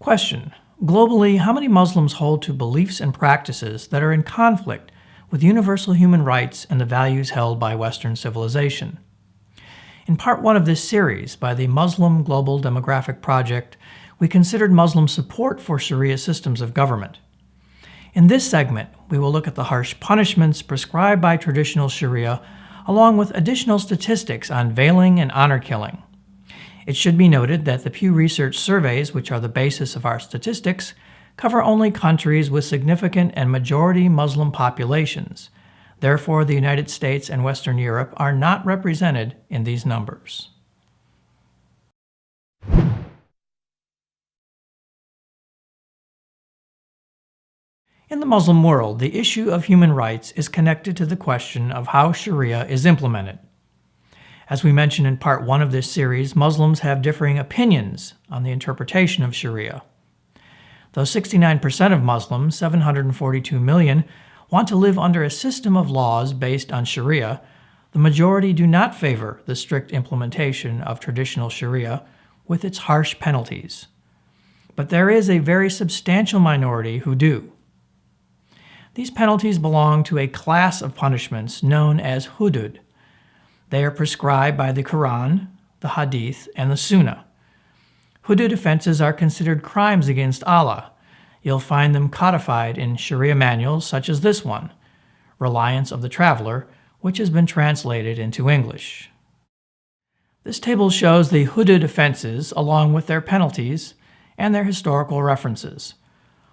Question: globally, how many Muslims hold to beliefs and practices that are in conflict with universal human rights and the values held by Western civilization? In part 1 of this series by the Muslim Global Demographic Project, we considered Muslim support for Sharia systems of government. In this segment, we will look at the harsh punishments prescribed by traditional Sharia, along with additional statistics on veiling and honor killing. It should be noted that the Pew Research surveys, which are the basis of our statistics, cover only countries with significant and majority Muslim populations. Therefore, the United States and Western Europe are not represented in these numbers. In the Muslim world, the issue of human rights is connected to the question of how Sharia is implemented. As we mentioned in part 1 of this series, Muslims have differing opinions on the interpretation of Sharia. Though 69% of Muslims, 742 million, want to live under a system of laws based on Sharia, the majority do not favor the strict implementation of traditional Sharia with its harsh penalties. But there is a very substantial minority who do. These penalties belong to a class of punishments known as hudud. They are prescribed by the Quran, the Hadith, and the Sunnah. Hudud offenses are considered crimes against Allah. You'll find them codified in Sharia manuals such as this one, Reliance of the Traveler, which has been translated into English. This table shows the hudud offenses along with their penalties and their historical references.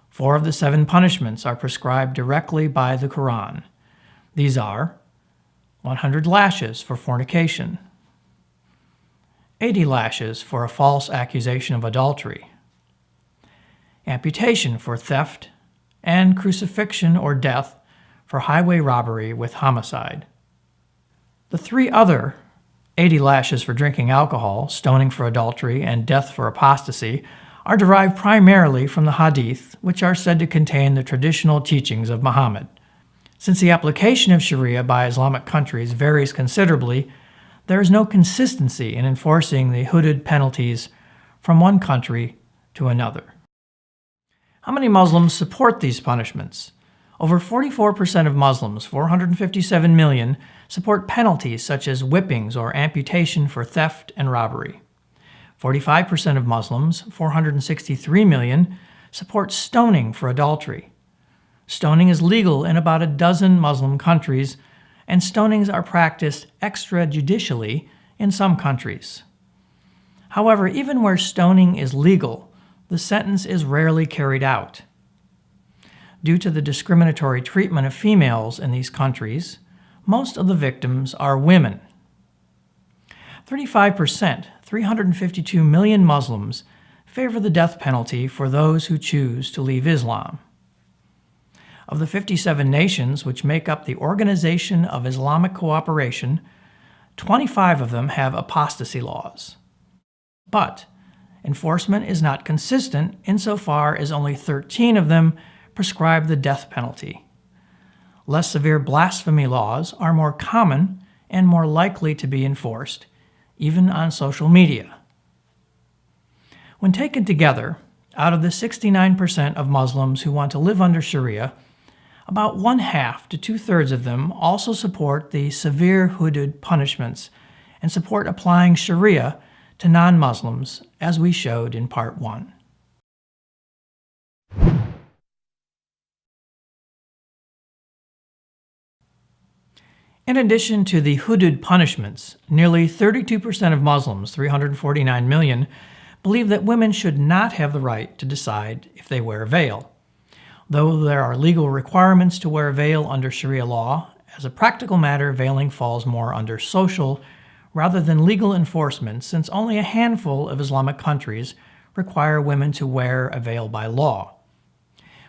4 of the 7 punishments are prescribed directly by the Quran. These are 100 lashes for fornication, 80 lashes for a false accusation of adultery, amputation for theft, and crucifixion or death for highway robbery with homicide. The 3 other 80 lashes for drinking alcohol, stoning for adultery, and death for apostasy are derived primarily from the Hadith, which are said to contain the traditional teachings of Muhammad. Since the application of Sharia by Islamic countries varies considerably, there is no consistency in enforcing the hudud penalties from one country to another. How many Muslims support these punishments? Over 44% of Muslims, 457 million, support penalties such as whippings or amputation for theft and robbery. 45% of Muslims, 463 million, support stoning for adultery. Stoning is legal in about a dozen Muslim countries, and stonings are practiced extrajudicially in some countries. However, even where stoning is legal, the sentence is rarely carried out. Due to the discriminatory treatment of females in these countries, most of the victims are women. 35%, 352 million Muslims, favor the death penalty for those who choose to leave Islam. Of the 57 nations which make up the Organization of Islamic Cooperation, 25 of them have apostasy laws. But enforcement is not consistent insofar as only 13 of them prescribe the death penalty. Less severe blasphemy laws are more common and more likely to be enforced, even on social media. When taken together, out of the 69% of Muslims who want to live under Sharia, about 1/2 to 2/3 of them also support the severe hudud punishments and support applying Sharia to non-Muslims, as we showed in part 1. In addition to the hudud punishments, nearly 32% of Muslims, 349 million, believe that women should not have the right to decide if they wear a veil. Though there are legal requirements to wear a veil under Sharia law, as a practical matter, veiling falls more under social rather than legal enforcement, since only a handful of Islamic countries require women to wear a veil by law.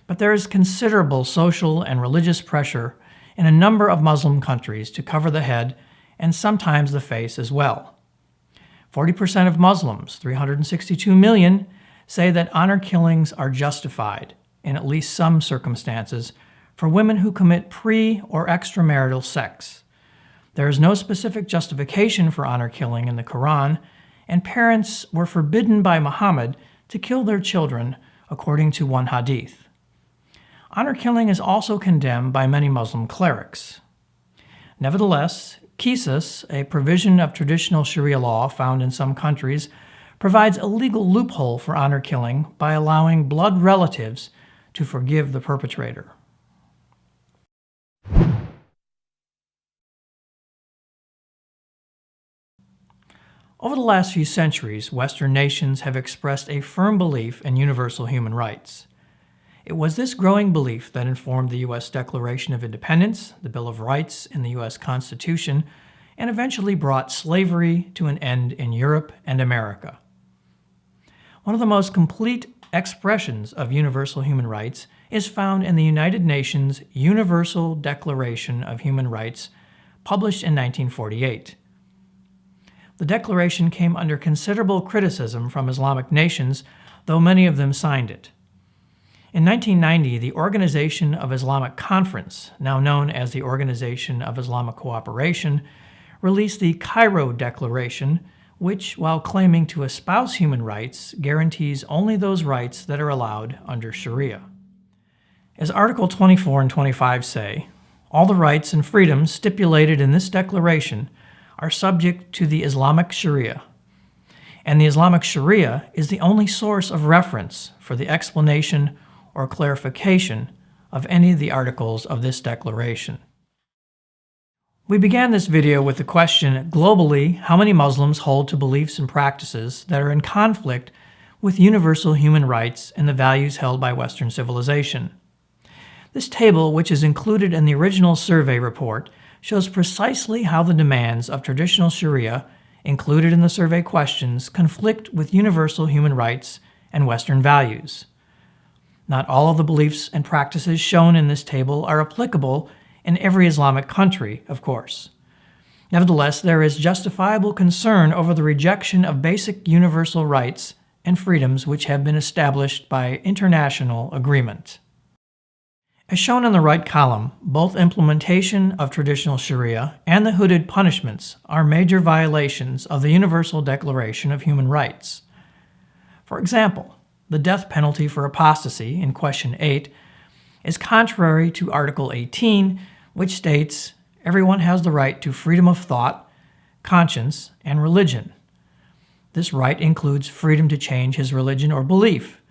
But there is considerable social and religious pressure in a number of Muslim countries to cover the head and sometimes the face as well. 40% of Muslims, 362 million, say that honor killings are justified in at least some circumstances for women who commit pre- or extramarital sex. There is no specific justification for honor killing in the Quran, and parents were forbidden by Muhammad to kill their children according to one hadith. Honor killing is also condemned by many Muslim clerics. Nevertheless, qisas, a provision of traditional Sharia law found in some countries, provides a legal loophole for honor killing by allowing blood relatives to forgive the perpetrator. Over the last few centuries, Western nations have expressed a firm belief in universal human rights. It was this growing belief that informed the U.S. Declaration of Independence, the Bill of Rights, and the U.S. Constitution, and eventually brought slavery to an end in Europe and America. One of the most complete expressions of universal human rights is found in the United Nations Universal Declaration of Human Rights, published in 1948. The declaration came under considerable criticism from Islamic nations, though many of them signed it. In 1990, the Organization of Islamic Conference, now known as the Organization of Islamic Cooperation, released the Cairo Declaration, which, while claiming to espouse human rights, guarantees only those rights that are allowed under Sharia. As Article 24 and 25 say, all the rights and freedoms stipulated in this declaration are subject to the Islamic Sharia, and the Islamic Sharia is the only source of reference for the explanation or clarification of any of the articles of this declaration. We began this video with the question, globally, how many Muslims hold to beliefs and practices that are in conflict with universal human rights and the values held by Western civilization? This table, which is included in the original survey report, shows precisely how the demands of traditional Sharia, included in the survey questions, conflict with universal human rights and Western values. Not all of the beliefs and practices shown in this table are applicable in every Islamic country, of course. Nevertheless, there is justifiable concern over the rejection of basic universal rights and freedoms which have been established by international agreement. As shown in the right column, both implementation of traditional Sharia and the hooded punishments are major violations of the Universal Declaration of Human Rights. For example, the death penalty for apostasy in question 8 is contrary to Article 18, which states, everyone has the right to freedom of thought, conscience, and religion. This right includes freedom to change his religion or belief,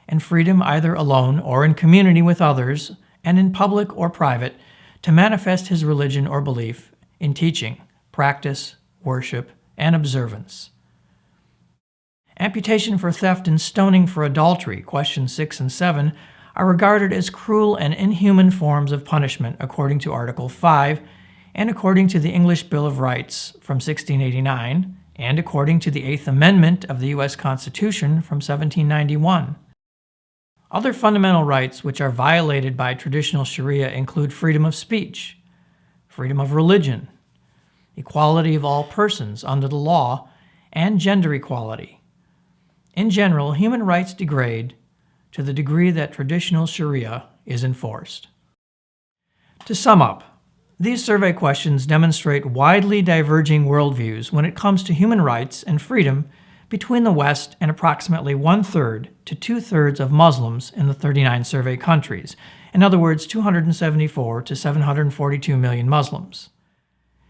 and freedom either alone or in community with others, and in public or private, to manifest his religion or belief in teaching, practice, worship, and observance. Amputation for theft and stoning for adultery, questions 6 and 7, are regarded as cruel and inhuman forms of punishment according to Article 5 and according to the English Bill of Rights from 1689 and according to the Eighth Amendment of the U.S. Constitution from 1791. Other fundamental rights which are violated by traditional Sharia include freedom of speech, freedom of religion, equality of all persons under the law, and gender equality. In general, human rights degrade to the degree that traditional Sharia is enforced. To sum up, these survey questions demonstrate widely diverging worldviews when it comes to human rights and freedom between the West and approximately 1/3 to 2/3 of Muslims in the 39 survey countries, in other words, 274 to 742 million Muslims.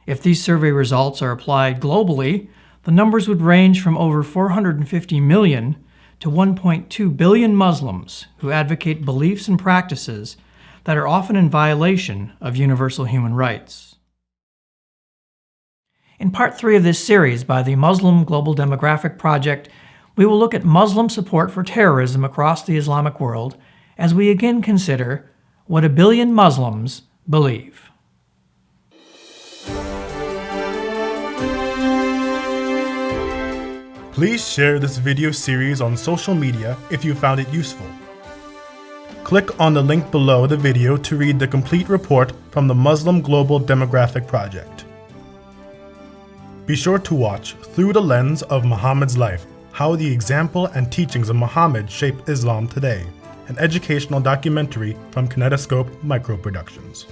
If these survey results are applied globally, the numbers would range from over 450 million to 1.2 billion Muslims who advocate beliefs and practices that are often in violation of universal human rights. In Part 3 of this series by the Muslim Global Demographic Project, we will look at Muslim support for terrorism across the Islamic world as we again consider what 1 billion Muslims believe. Please share this video series on social media if you found it useful. Click on the link below the video to read the complete report from the Muslim Global Demographic Project. Be sure to watch Through the Lens of Muhammad's Life, How the Example and Teachings of Muhammad Shape Islam Today, an educational documentary from Kinetoscope microProductions.